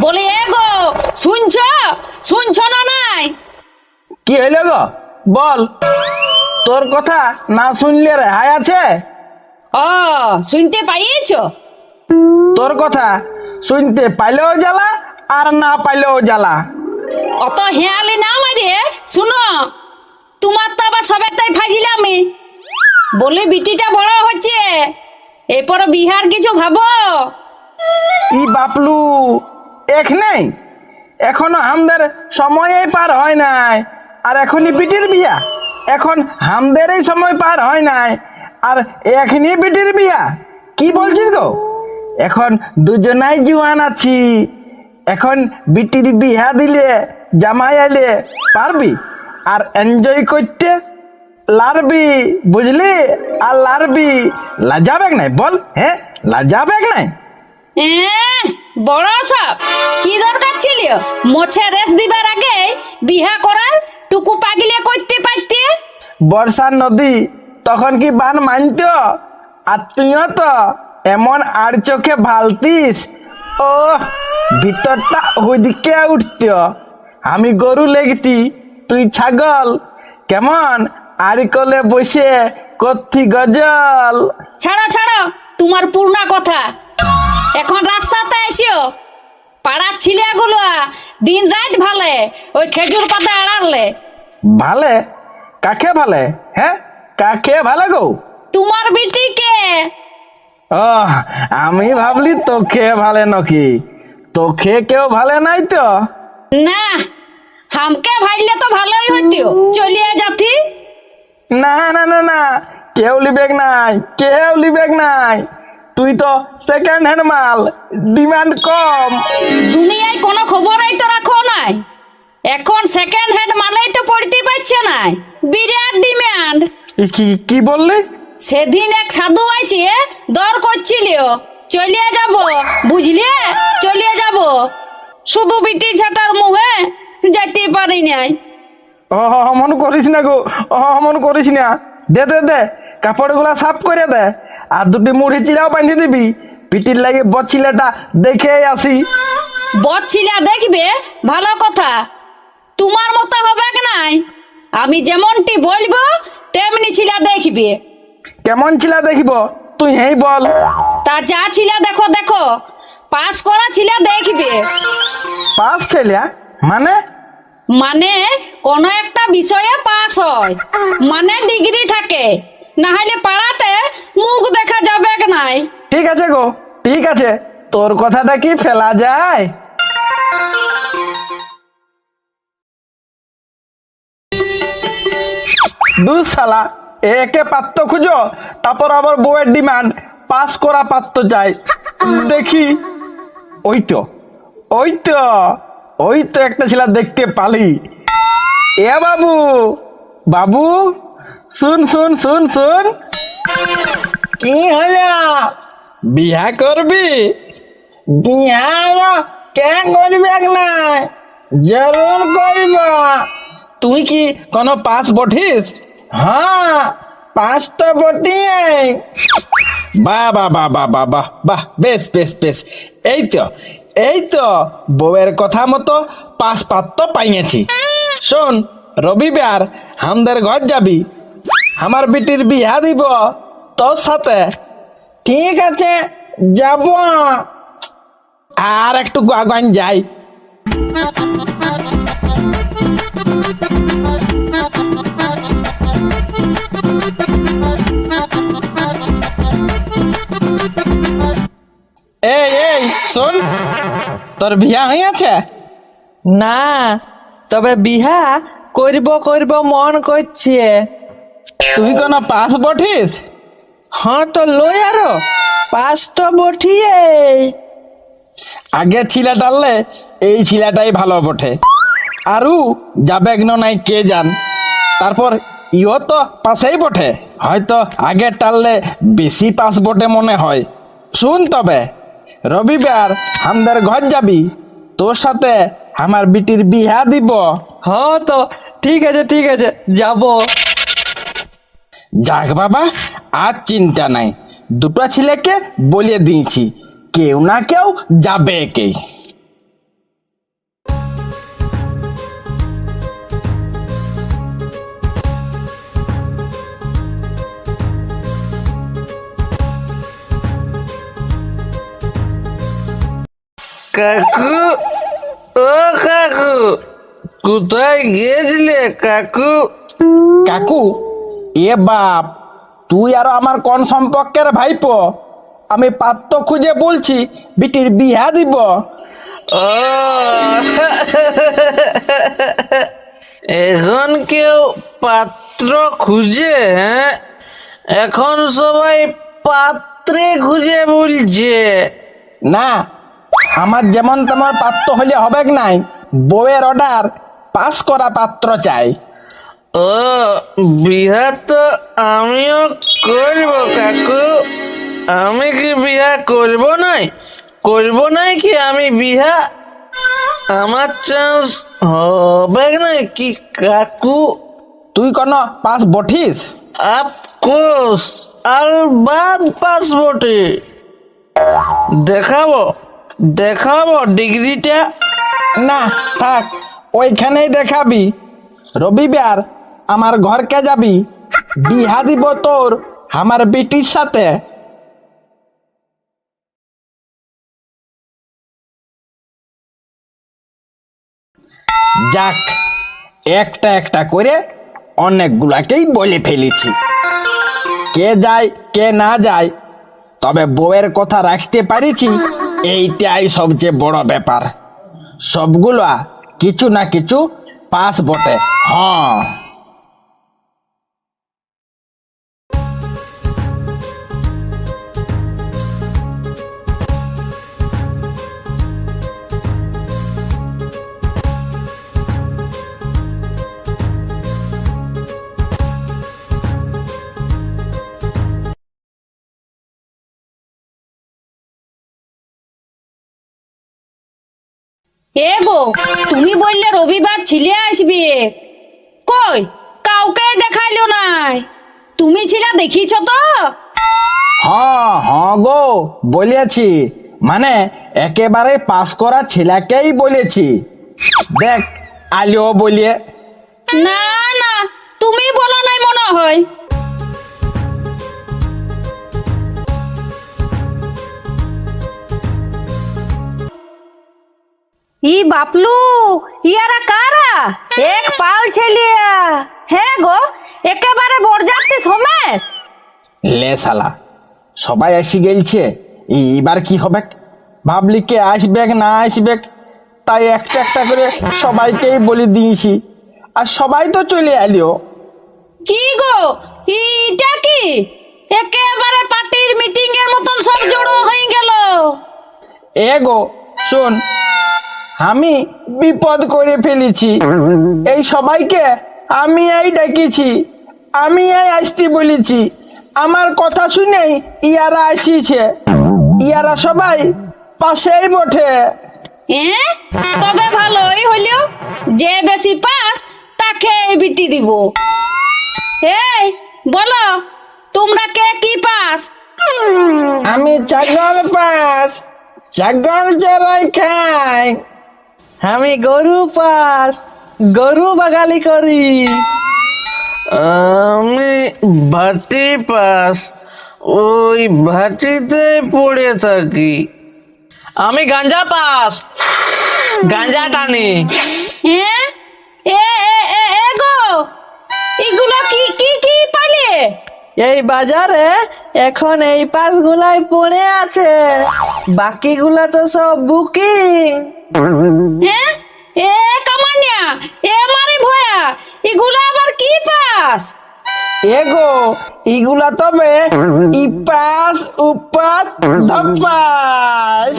বলি এ গো, শুনছো শুনছো না নাই? কি হইলো গো বল। তোর কথা না শুনলে রেহাই আছে? ও শুনতে পাইয়েছো? তোর কথা শুনতে পাইলেও জ্বালা আর না পাইলেও জ্বালা। অত হেয়ালি না মারে, শুনো তোমার তো আবার সবেরটাই ফাজিলামি। বলি বিটিটা বড় হচ্ছে, এরপর বিহার কিছু ভাবো। ই বাপলু নেই, এখনো আমাদের সময়ই পার হয় নাই, আর এখনই বিটির বিয়া। এখন আমাদের এই সময় পার হয় নাই আর এখনই বিটির বিয়া? কি বলছিস গো? এখন দুজনাই জুয়ান আছি, এখন বিটির বিয়া দিলে জামাই আইলে পারবি আর এনজয় করতে লারবি, বুঝলি? আর লারবি, লাজাবে নাই বল? হ্যাঁ লাজাবে নাই? বড় সব কি দরকার ছিল মোছে রেস দিবার আগে বিহা করার? টুকু পাগলে করতে পারতে। বর্ষার নদী তখন কি বান মানত? আর তুইও তো এমন আর চোখে ভালতিস, ও ভিতরটা ওইদিকে উঠত। আমি গরু লেগতি, তুই ছাগল, কেমন আড়ি কলে বসে করতি গজল। ছাড়ো ছাড়ো তোমার পুরনা কথা। এখন রাস্তাতে এসিও, পাড়ার ছেলেগুলো দিন রাত ভালে ওই খেজুর পাতা আড়ালে। ভালে? কাকে ভালে? হ্যাঁ কাকে ভালে গো? তোমার বিটিকে। ও আমি ভাবলি তোকে ভালে নাকি। তোকে কেউ ভালে নাই তো? না, হামকে ভাইলে তো ভালোই হইতো, চলিয়ে যাতি। না না না না, কেউ লিবেক নাই, কেউ লিবেক নাই। তুই তো সেকেন্ড হ্যান্ড মাল, ডিমান্ড কম। দুনিয়ায় কোনো খবরই তো রাখো নাই, এখন সেকেন্ড হ্যান্ড মালেই তো পড়তে পারছে না, বিরাট ডিমান্ড। কি কি বললি? সেদিন এক সাধু আইসে দর করছিল, চলিয়ে যাব বুঝলে, চলিয়ে যাব। শুধু বিটি ঝাটার মুহে যাইতে পারি নাই। অমন করিস না গো, অমন করিস না। দে দে দে, কাপড় গুলা সাফ করে দে, আর দুটি মুড়ি চিড়াও বাঁধি দিবি। পিটির লাগে বচ্ছিলাটা দেখে আসি। বচ্ছিলা দেখবে ভালো কথা, তোমার মতো হবে নাই। আমি যেমনটি বলবো তেমনি ছিলা দেখবে। কেমন ছিলা দেখিব তুই হেই বল। তা যা ছিলা দেখো দেখো, পাস করা ছিলা দেখবে। পাস ছেলিয়া মানে? মানে কোন একটা বিষয়ে পাস হয়, মানে ডিগ্রি থাকে, না হলে পাড়াতে মুখ দেখা যাবে নাই। ঠিক আছে গো, ঠিক আছে, তোর কথাটা কি ফেলা যায়? দুই শালা, একে পাত্র খুঁজো, তারপর আবার বউয়ের ডিমান্ড পাস করা পাত্র চাই। দেখি, ওই তো ওই তো ওই তো একটা ছেলে দেখতে পালি। এ বাবু, বাবু শুন শুন শুন শুন। কি হলো? বিয়া করবি? বিয়া কে করবে না? জরুর করব। তুই কি কোনো পাস বঠিস? হ্যাঁ পাস তো বটিয়ে। বাহ বাহ বাহ বাহ বাহ বাহ বাহ, বেশ বেশ বেশ। এই তো এই তো বউয়ের কথা মতো পাস পাত্র পাইয়েছি। শোন, রবিবার আমাদের ঘর যাবি, আমার বিটির বিয়া দিব তোর সাথে। ঠিক আছে যাব। আর একটু আগান যাই। এই এই শোন, তোর বিয়া হইয়াছে? না, তবে বিহা করব করব মন করছে। তুই কোন পাস বঠিস? হ্যাঁ তো লই আরো পাস তো বঠিয়ে। আগে ছিলা টানলে এই ছিলাটাই ভালো বটে, আরু যাবে নাই কে জান। তারপর ইও তো পাশেই বটে, হয়তো আগে টানলে বেশি পাস বটে মনে হয়। শুন তবে, রবিবার আমাদের ঘর যাবি, তোর সাথে আমার বিটির বিয়া দিব। হ্যাঁ তো ঠিক আছে যাব। যাক বাবা, আর চিন্তা নাই, দুটো ছেলেকে বলে দিয়েছি, কেউ না কেউ যাবে কে। কাকু, ও কাকু, কোথায় গিয়েছিলে কাকু? কাকু, এ বাপ, তুই আর আমার কোন সম্পর্কের ভাইপো? আমি পাত্র খুঁজে বলছি বিটির বিয়া দিব। ও এখন কেউ পাত্র খুঁজে? হ্যাঁ, এখন সবাই পাত্রে খুঁজে বলছে। না, আমার যেমন তেমন পাত্র হলে হবে নাই, বউয়ের অর্ডার পাস করা পাত্র চাই। ও, বিয়া তো আমিও করব কাকু। আমি কি বিয়া করব নাই? করব নাই কি আমি বিয়া? আমার চান্স হবে না কি কাকু? তুই কোন পাস বঠিস? অফকোর্স, আলবাদ পাসপোর্টে দেখাবো, দেখাবো ডিগ্রিটা। না থাক, ওইখানেই দেখাবি। রবিবার আমার ঘরকে যাবি, বিহা দিব তোর আমার বিটির সাথে। যাক, একটা একটা করে অনেকগুলাকেই বলে ফেলেছি। কে যায় কে না যায়, তবে বউয়ের কথা রাখতে পারিছি, এইটাই সবচেয়ে বড় ব্যাপার। সবগুলা কিছু না কিছু পাস বটে। হ্যাঁ, এ গো, তুমি বললে রবিবার ছিলে আসবে, কই কাউকে দেখাইলো নাই। তুমি ছিলা দেখিছ তো? হ্যাঁ, হ্যাঁ গো, বলেছি। মানে একেবারে পাস করা ছেলেকেই বলেছি। দেখ আলিও বলিয়ে। না না, তুমি বলো নাই মনে হয়। ই বাপলু, ইয়ারা কারা? এক পাল ছেলিয়া। হ্যাঁ গো, একেবারে বরযাত্রী সমেত। লে শালা, সবাই এসে গেলছে, এইবার কি হবে? ভাবলি কে আসবে না আসবে, তাই একটা একটা করে সবাইকেই বলে দিয়েছি, আর সবাই তো চলে এলিও। কি গো, এটা কি একেবারে পার্টির মিটিং এর মতন সব জড়ো হয়ে গেল? এ গো শোন, আমি বিপদ করে ফেলেছি। এই সবাইকে আমি এই ডেকেছি, আমি এই আসতে বলেছি। আমার কথা শুনেই ইয়ারা আসিছে। ইয়ারা সবাই পাশেই বটে। তবে ভালোই হইলো, যে বেশি পাস তাকে এই বিটি দিব। এই বলো, তোমরা কে কি পাস? আমি ছাগল পাস, ছাগল চড়াই খাই। আমি গরু পাস, গরু বাগালি করি। আমি ভাটি পাস, ওই ভাটিতে পড়ে থাকি। আমি গাঞ্জা পাস, গাঞ্জা টানি। হ্যাঁ, এ এ এ এ গো, এগুলো কি কি কি পালে? এই বাজারে এখন এই পাস গুলাই পড়ে আছে, বাকিগুলা তো সব বুকিং। হ্যাঁ, এ কামানিয়া, এ মারে ভয়া, এগুলো আবার কি পাস? এগো ইগুলা তবে ইপাস উপাস ধপাস।